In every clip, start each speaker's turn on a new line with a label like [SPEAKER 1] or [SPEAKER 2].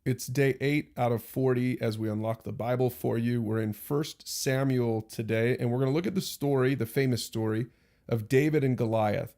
[SPEAKER 1] It's day 8 out of 40 as we unlock the Bible for you. We're in First Samuel today, and we're going to look at the story, the famous story of David and Goliath.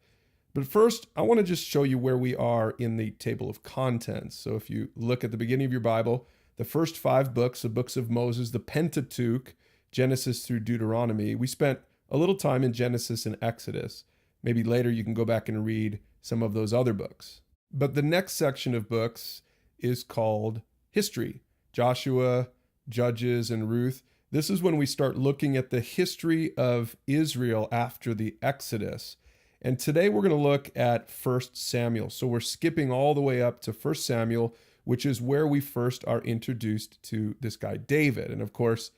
[SPEAKER 1] But first, I want to just show you where we are in the table of contents. So if you look at the beginning of your Bible, the first 5 books, the books of Moses, the Pentateuch, Genesis through Deuteronomy, we spent a little time in Genesis and Exodus. Maybe later you can go back and read some of those other books. But the next section of books is called history. Joshua, Judges, and Ruth. This is when we start looking at the history of Israel after the Exodus. And today we're going to look at 1 Samuel. So we're skipping all the way up to 1 Samuel, which is where we first are introduced to this guy David. And of course,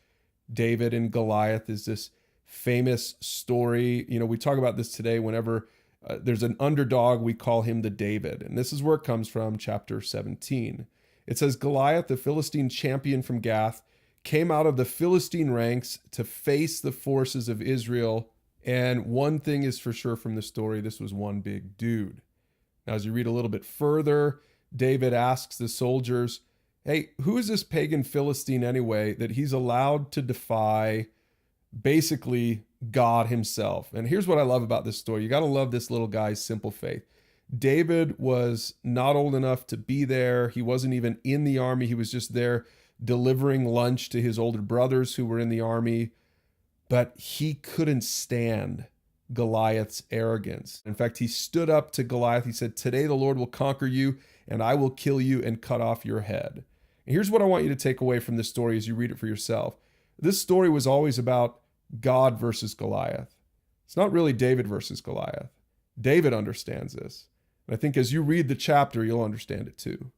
[SPEAKER 1] David and Goliath is this famous story. You know, we talk about this today whenever there's an underdog, we call him the David. And this is where it comes from, chapter 17. It says, Goliath, the Philistine champion from Gath, came out of the Philistine ranks to face the forces of Israel. And one thing is for sure from the story, this was one big dude. Now, as you read a little bit further, David asks the soldiers, hey, who is this pagan Philistine anyway that he's allowed to defy basically God himself? And here's what I love about this story. You got to love this little guy's simple faith. David was not old enough to be there. He wasn't even in the army. He was just there delivering lunch to his older brothers who were in the army. But he couldn't stand Goliath's arrogance. In fact, he stood up to Goliath. He said, today the Lord will conquer you, and I will kill you and cut off your head. And here's what I want you to take away from this story as you read it for yourself. This story was always about God versus Goliath. It's not really David versus Goliath. David understands this. And I think as you read the chapter, you'll understand it too.